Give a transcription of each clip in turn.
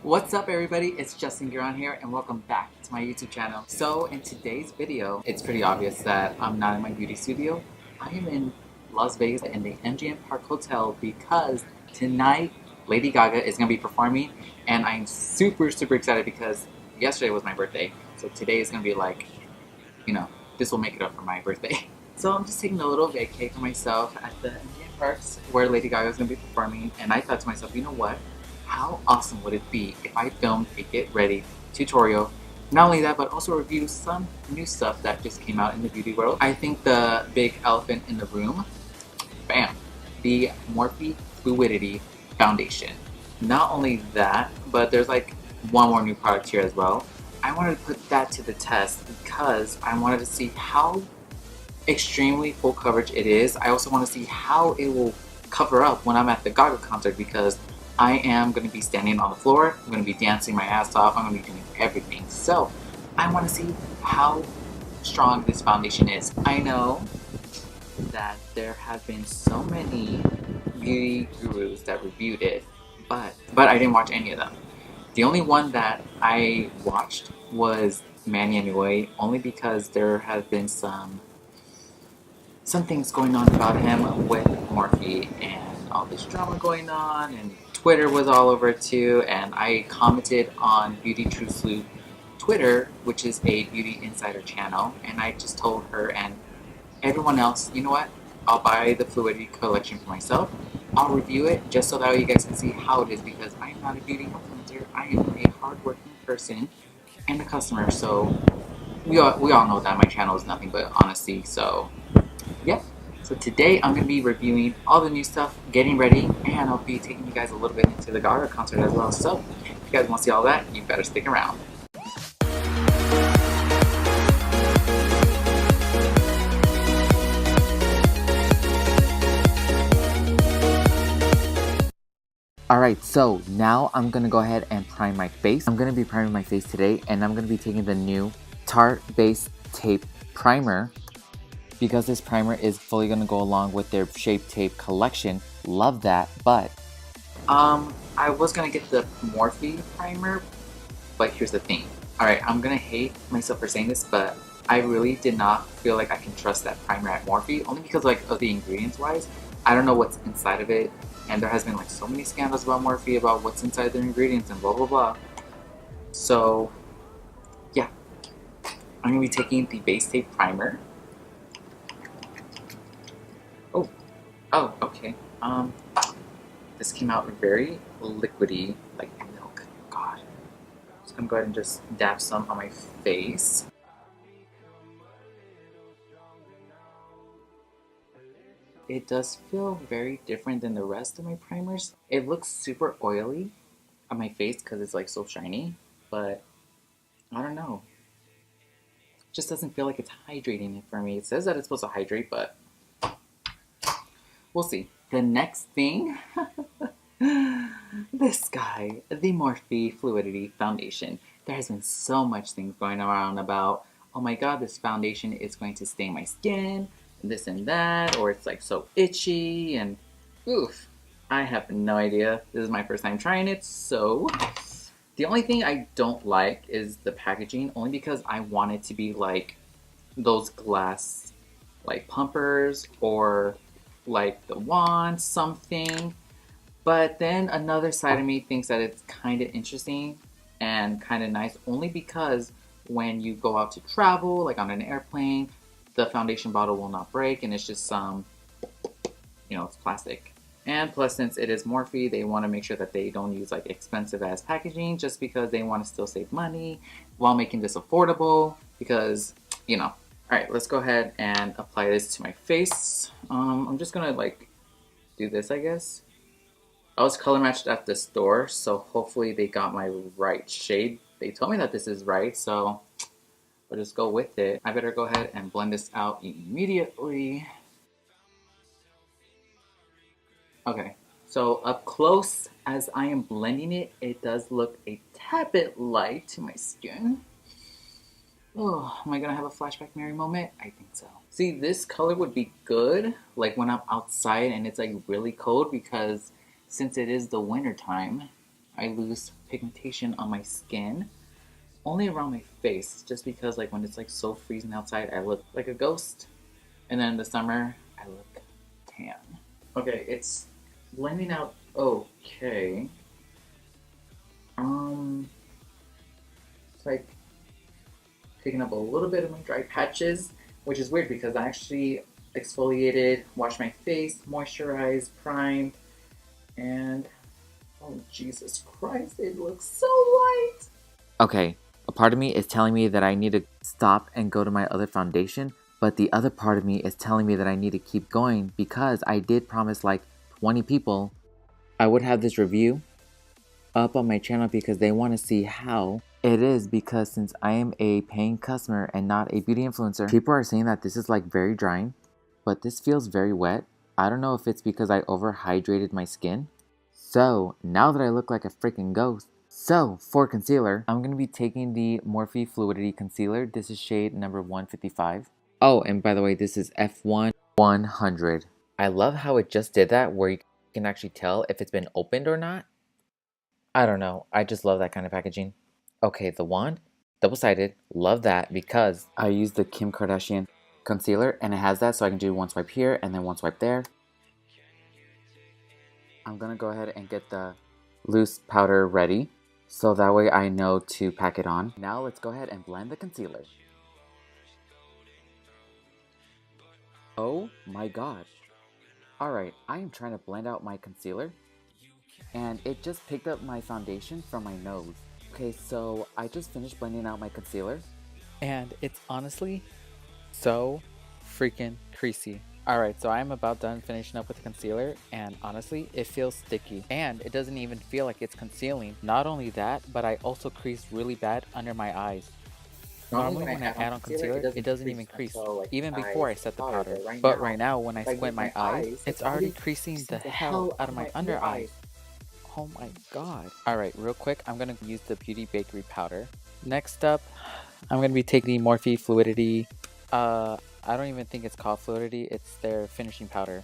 What's up everybody, it's Justin Giron here and welcome back to my YouTube channel. So in today's video, it's pretty obvious that I'm not in my beauty studio. I am in Las Vegas in the MGM Park Hotel because tonight Lady Gaga is going to be performing and I'm super excited because yesterday was my birthday. So today is going to be like, this will make it up for my birthday. So I'm just taking a little vacay for myself at the MGM Parks where Lady Gaga is going to be performing, and I thought to myself, you know what? How awesome would it be if I filmed a get ready tutorial? Not only that, but also review some new stuff that just came out in the beauty world. I think the big elephant in the room, bam, the Morphe Fluidity foundation. Not only that, but there's like one more new product here as well. I wanted to put that to the test because I wanted to see how extremely full coverage it is. I also want to see how it will cover up when I'm at the Gaga concert because I am going to be standing on the floor, I'm going to be dancing my ass off, I'm going to be doing everything. So I want to see how strong this foundation is. I know that there have been so many beauty gurus that reviewed it, but I didn't watch any of them. The only one that I watched was Manny Anyway, only because there have been some things going on about him with Morphe and all this drama going on, and Twitter was all over it too, and I commented on Beauty True Sleuth Twitter, which is a beauty insider channel, and I just told her and everyone else, you know what, I'll buy the Fluidity collection for myself, I'll review it just so that you guys can see how it is, because I am not a beauty influencer, I am a hardworking person and a customer, so we all know that my channel is nothing but honesty, so yeah. So today I'm going to be reviewing all the new stuff, getting ready, and I'll be taking you guys a little bit into the Gaga concert as well. So if you guys want to see all that, you better stick around. Alright, so now I'm going to go ahead and prime my face. I'm going to be priming my face today, and I'm going to be taking the new Tarte Base Tape Primer, because this primer is fully going to go along with their Shape Tape collection. Love that. But I was going to get the Morphe primer, but here's the thing. Alright, I'm going to hate myself for saying this, but I really did not feel like I can trust that primer at Morphe, only because like of the ingredients wise. I don't know what's inside of it, and there has been like so many scandals about Morphe about what's inside their ingredients and blah blah blah. So yeah, I'm going to be taking the Base Tape Primer. Oh, okay. This came out very liquidy, like milk. God. So I'm going to go ahead and just dab some on my face. It does feel very different than the rest of my primers. It looks super oily on my face because it's like so shiny, but I don't know. It just doesn't feel like it's hydrating it for me. It says that it's supposed to hydrate, but we'll see. The next thing, this guy, the Morphe Fluidity Foundation. There has been so much things going around about, oh my god, this foundation is going to stain my skin, this and that, or it's like so itchy, and oof, I have no idea. This is my first time trying it, so the only thing I don't like is the packaging, only because I want it to be like those glass like pumpers or like the wand something. But then another side of me thinks that it's kind of interesting and kind of nice, only because when you go out to travel, like on an airplane, the foundation bottle will not break, and it's just some, it's plastic. And plus, since it is Morphe, they want to make sure that they don't use like expensive ass packaging, just because they want to still save money while making this affordable, because, Alright, let's go ahead and apply this to my face. I'm just gonna like do this, I guess. I was color matched at the store, so hopefully they got my right shade. They told me that this is right, so I'll just go with it. I better go ahead and blend this out immediately. Okay, so up close, as I am blending it, it does look a tad bit light to my skin. Oh, am I gonna have a flashback Mary moment? I think so. See, this color would be good, like when I'm outside and it's like really cold, because since it is the winter time, I lose pigmentation on my skin, only around my face, just because like when it's like so freezing outside, I look like a ghost, and then in the summer, I look tan. Okay, it's blending out okay. It's like picking up a little bit of my dry patches, which is weird because I actually exfoliated, washed my face, moisturized, primed, and oh Jesus Christ, it looks so white! Okay, a part of me is telling me that I need to stop and go to my other foundation, but the other part of me is telling me that I need to keep going because I did promise like 20 people I would have this review up on my channel because they want to see how it is, because since I am a paying customer and not a beauty influencer, people are saying that this is like very drying, but this feels very wet. I don't know if it's because I overhydrated my skin. So now that I look like a freaking ghost, so for concealer, I'm going to be taking the Morphe Fluidity concealer. This is shade number 155. Oh, and by the way, this is F1 100. I love how it just did that where you can actually tell if it's been opened or not. I don't know. I just love that kind of packaging. Okay, the wand, double-sided. Love that because I use the Kim Kardashian concealer and it has that, so I can do one swipe here and then one swipe there. I'm gonna go ahead and get the loose powder ready so that way I know to pack it on. Now let's go ahead and blend the concealer. Oh my gosh. Alright, I am trying to blend out my concealer and it just picked up my foundation from my nose. Okay, so I just finished blending out my concealer and it's honestly so freaking creasy. Alright, so I'm about done finishing up with the concealer and honestly, it feels sticky and it doesn't even feel like it's concealing. Not only that, but I also crease really bad under my eyes. Normally when I add on concealer, it doesn't even crease, even before I set the powder. But right now, when I squint my eyes, it's already creasing the hell out of my under eyes. Oh my god. Alright, real quick, I'm going to use the Beauty Bakery powder. Next up, I'm going to be taking the Morphe Fluidity. I don't even think it's called Fluidity, it's their finishing powder.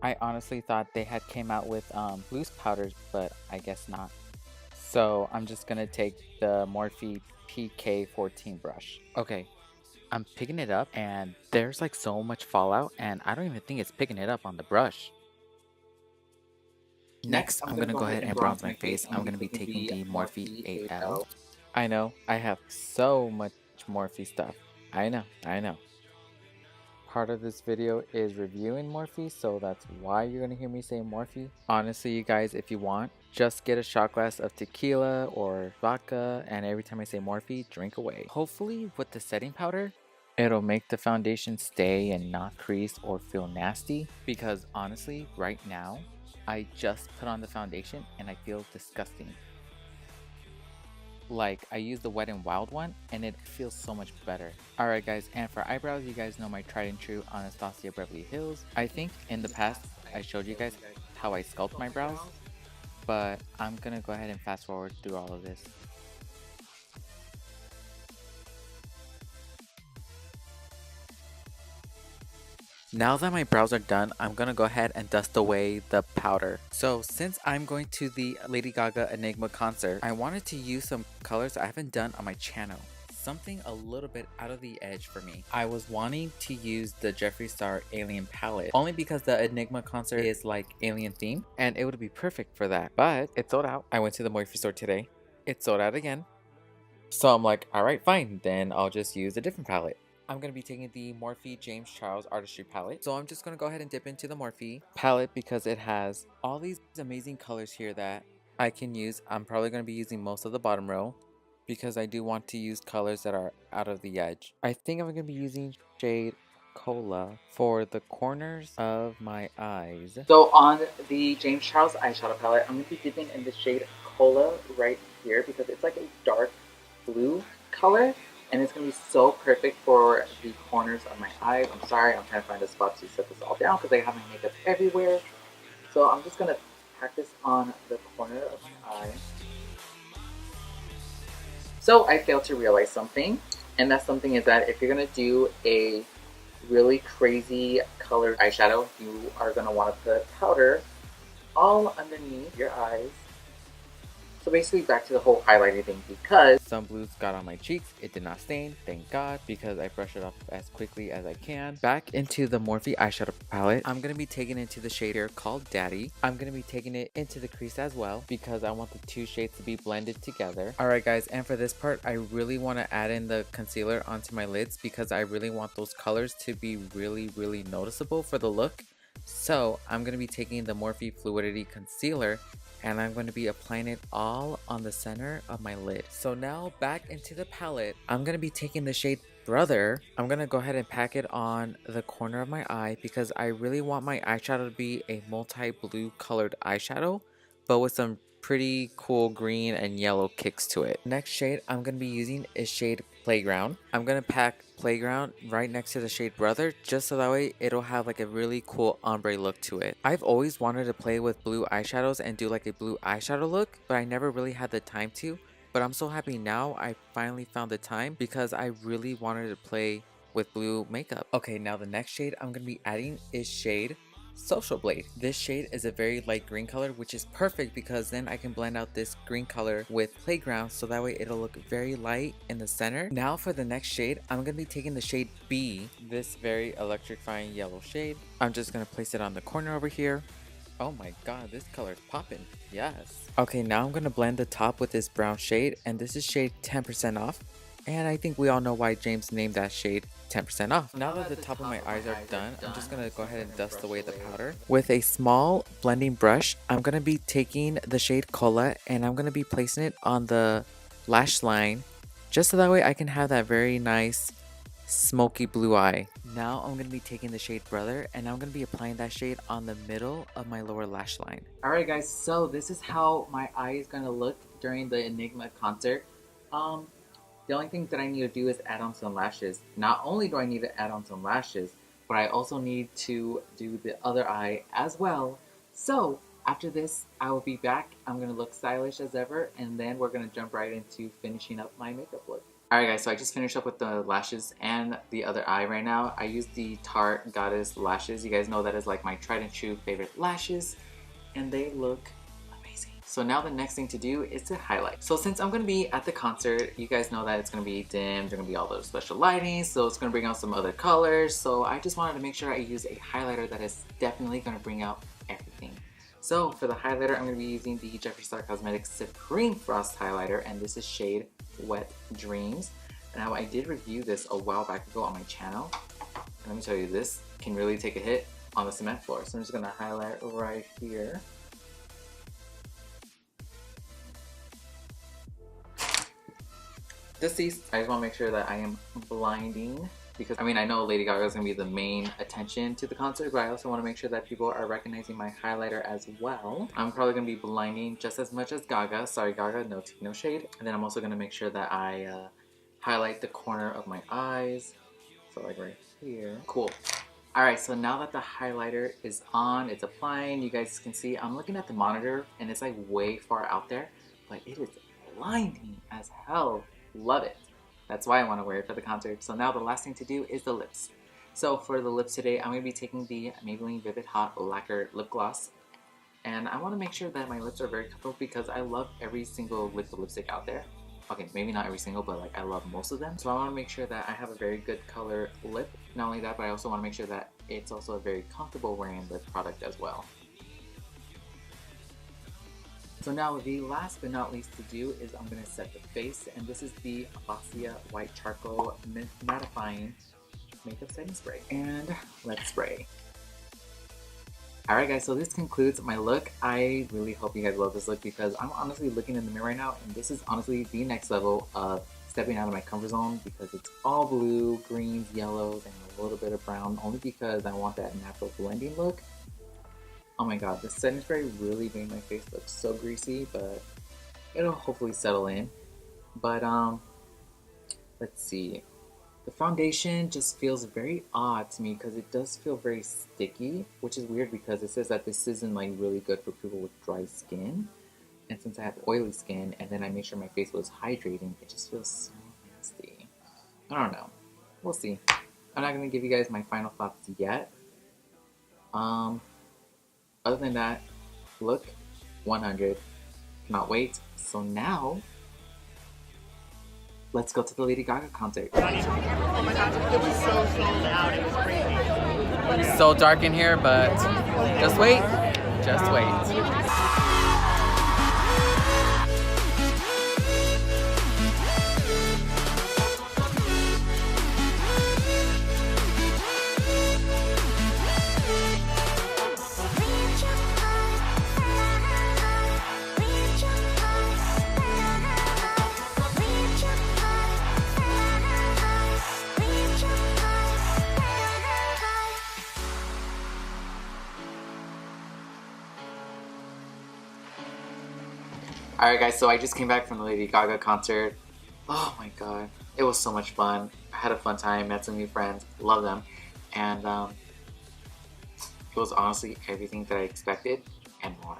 I honestly thought they had came out with loose powders, but I guess not. So I'm just going to take the Morphe PK14 brush. Okay, I'm picking it up and there's like so much fallout and I don't even think it's picking it up on the brush. Next, I'm going to go ahead and bronze my face. I'm going to be taking the Morphe 8L. I know, I have so much Morphe stuff. I know. Part of this video is reviewing Morphe, so that's why you're going to hear me say Morphe. Honestly, you guys, if you want, just get a shot glass of tequila or vodka, and every time I say Morphe, drink away. Hopefully, with the setting powder, it'll make the foundation stay and not crease or feel nasty, because honestly, right now, I just put on the foundation and I feel disgusting. Like, I used the Wet n Wild one and it feels so much better. Alright guys, and for eyebrows, you guys know my tried and true Anastasia Beverly Hills. I think in the past I showed you guys how I sculpt my brows, but I'm gonna go ahead and fast forward through all of this. Now that my brows are done, I'm gonna go ahead and dust away the powder. So since I'm going to the Lady Gaga Enigma concert, I wanted to use some colors I haven't done on my channel. Something a little bit out of the edge for me. I was wanting to use the Jeffree Star Alien palette, only because the Enigma concert is like alien themed, and it would be perfect for that. But it sold out. I went to the Morphe store today. It sold out again. So I'm like, alright, fine, then I'll just use a different palette. I'm going to be taking the Morphe James Charles Artistry palette. So I'm just going to go ahead and dip into the Morphe palette because it has all these amazing colors here that I can use. I'm probably going to be using most of the bottom row because I do want to use colors that are out of the edge. I think I'm going to be using shade Cola for the corners of my eyes. So on the James Charles eyeshadow palette, I'm going to be dipping in the shade Cola right here because it's like a dark blue color. And it's going to be so perfect for the corners of my eyes. I'm sorry, I'm trying to find a spot to set this all down because I have my makeup everywhere. So I'm just going to pack this on the corner of my eye. So I failed to realize something. And that something is that if you're going to do a really crazy colored eyeshadow, you are going to want to put powder all underneath your eyes. So basically back to the whole highlighting thing, because some blues got on my cheeks. It did not stain, thank God, because I brushed it off as quickly as I can. Back into the Morphe eyeshadow palette, I'm going to be taking it into the shade here called Daddy. I'm going to be taking it into the crease as well because I want the two shades to be blended together. Alright guys, and for this part, I really want to add in the concealer onto my lids because I really want those colors to be really noticeable for the look. So I'm going to be taking the Morphe Fluidity concealer and I'm going to be applying it all on the center of my lid. So now back into the palette, I'm going to be taking the shade Brother. I'm going to go ahead and pack it on the corner of my eye because I really want my eyeshadow to be a multi-blue colored eyeshadow, but with some pretty cool green and yellow kicks to it. Next shade I'm going to be using is shade Playground. I'm going to pack Playground right next to the shade Brother just so that way it'll have like a really cool ombre look to it. I've always wanted to play with blue eyeshadows and do like a blue eyeshadow look, but I never really had the time to. But I'm so happy now I finally found the time because I really wanted to play with blue makeup. Okay, now the next shade I'm going to be adding is shade Social Blade. This shade is a very light green color, which is perfect because then I can blend out this green color with Playground so that way it'll look very light in the center. Now for the next shade, I'm going to be taking the shade B, this very electrifying yellow shade. I'm just going to place it on the corner over here. Oh my god, this color is popping. Yes. Okay, now I'm going to blend the top with this brown shade, and this is shade 10% off. And I think we all know why James named that shade 10% off. Now that the top of my eyes are done, I'm just going to go ahead and dust away the powder. With a small blending brush, I'm going to be taking the shade Cola and I'm going to be placing it on the lash line just so that way I can have that very nice smoky blue eye. Now I'm going to be taking the shade Brother and I'm going to be applying that shade on the middle of my lower lash line. Alright guys, so this is how my eye is going to look during the Enigma concert. The only thing that I need to do is add on some lashes. Not only do I need to add on some lashes, but I also need to do the other eye as well. So after this, I will be back. I'm going to look stylish as ever, and then we're going to jump right into finishing up my makeup look. Alright guys, so I just finished up with the lashes and the other eye right now. I used the Tarte Goddess lashes. You guys know that is like my tried and true favorite lashes, and they look amazing. So now the next thing to do is to highlight. So since I'm going to be at the concert, you guys know that it's going to be dimmed, there's going to be all those special lighting, so it's going to bring out some other colors. So I just wanted to make sure I use a highlighter that is definitely going to bring out everything. So for the highlighter, I'm going to be using the Jeffree Star Cosmetics Supreme Frost Highlighter, and this is shade Wet Dreams. Now I did review this a while back ago on my channel, and let me tell you, this can really take a hit on the cement floor. So I'm just going to highlight right here. Deceased. I just want to make sure that I am blinding because, I mean, I know Lady Gaga is going to be the main attention to the concert, but I also want to make sure that people are recognizing my highlighter as well. I'm probably going to be blinding just as much as Gaga. Sorry Gaga, no tea, no shade. And then I'm also going to make sure that I highlight the corner of my eyes. So like right here. Cool. Alright, so now that the highlighter is on, it's applying, you guys can see I'm looking at the monitor and it's like way far out there, but it is blinding as hell. Love it. That's why I want to wear it for the concert. So now the last thing to do is the lips. So for the lips today, I'm going to be taking the Maybelline Vivid Hot Lacquer Lip Gloss. And I want to make sure that my lips are very comfortable because I love every single liquid lipstick out there. Okay, maybe not every single, but like I love most of them. So I want to make sure that I have a very good color lip. Not only that, but I also want to make sure that it's also a very comfortable wearing lip product as well. So now the last but not least to do is I'm going to set the face, and this is the Boscia White Charcoal Mattifying Makeup Setting Spray. And let's spray. Alright guys, so this concludes my look. I really hope you guys love this look because I'm honestly looking in the mirror right now and this is honestly the next level of stepping out of my comfort zone because it's all blue, greens, yellows, and a little bit of brown only because I want that natural blending look. Oh my god, this setting spray really made my face look so greasy, but it'll hopefully settle in. But let's see. The foundation just feels very odd to me because it does feel very sticky, which is weird because it says that this isn't like really good for people with dry skin. And since I have oily skin and then I made sure my face was hydrating, it just feels so nasty. I don't know. We'll see. I'm not going to give you guys my final thoughts yet. Other than that, look 100. Cannot wait. So now, let's go to the Lady Gaga concert. Oh my gosh, it was so sold out. It was crazy. So dark in here, but just wait. Just wait. Alright guys, so I just came back from the Lady Gaga concert. Oh my god, it was so much fun. I had a fun time, met some new friends, love them. And it was honestly everything that I expected and more.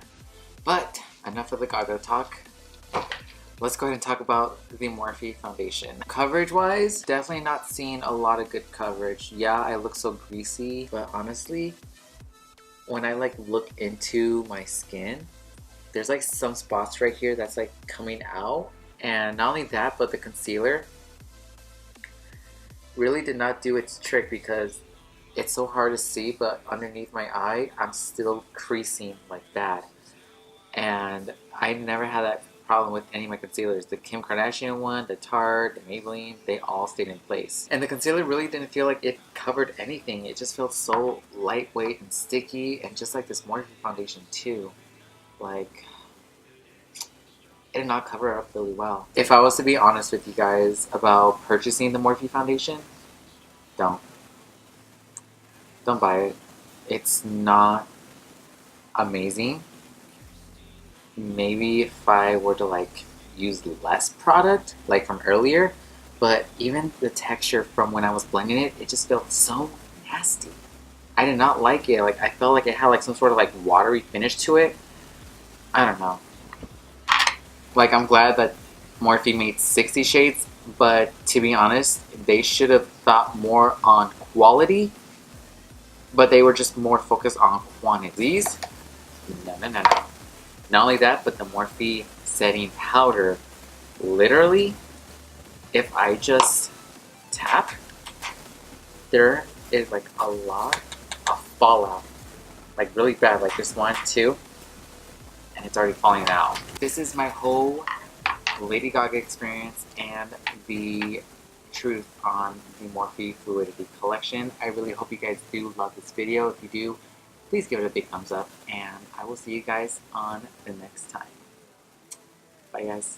But enough of the Gaga talk. Let's go ahead and talk about the Morphe foundation. Coverage wise, definitely not seeing a lot of good coverage. Yeah, I look so greasy, but honestly, when I like look into my skin, there's like some spots right here that's like coming out. And not only that, but the concealer really did not do its trick because it's so hard to see, but underneath my eye, I'm still creasing like that. And I never had that problem with any of my concealers. The Kim Kardashian one, the Tarte, the Maybelline, they all stayed in place. And the concealer really didn't feel like it covered anything. It just felt so lightweight and sticky, and just like this Morphe foundation too. Like, it did not cover up really well. If I was to be honest with you guys about purchasing the Morphe foundation, don't buy it. It's not amazing. Maybe if I were to like use less product like from earlier, but even the texture from when I was blending it, it just felt so nasty. I did not like it. Like, I felt like it had like some sort of like watery finish to it. I don't know. Like, I'm glad that Morphe made 60 shades, but to be honest, they should have thought more on quality, but they were just more focused on quantity. These, no. Not only that, but the Morphe setting powder, literally, if I just tap, there is like a lot of fallout. Like really bad, like this one too, and it's already falling out. This is my whole Lady Gaga experience and the truth on the Morphe Fluidity collection. I really hope you guys do love this video. If you do, please give it a big thumbs up, and I will see you guys on the next time. Bye guys.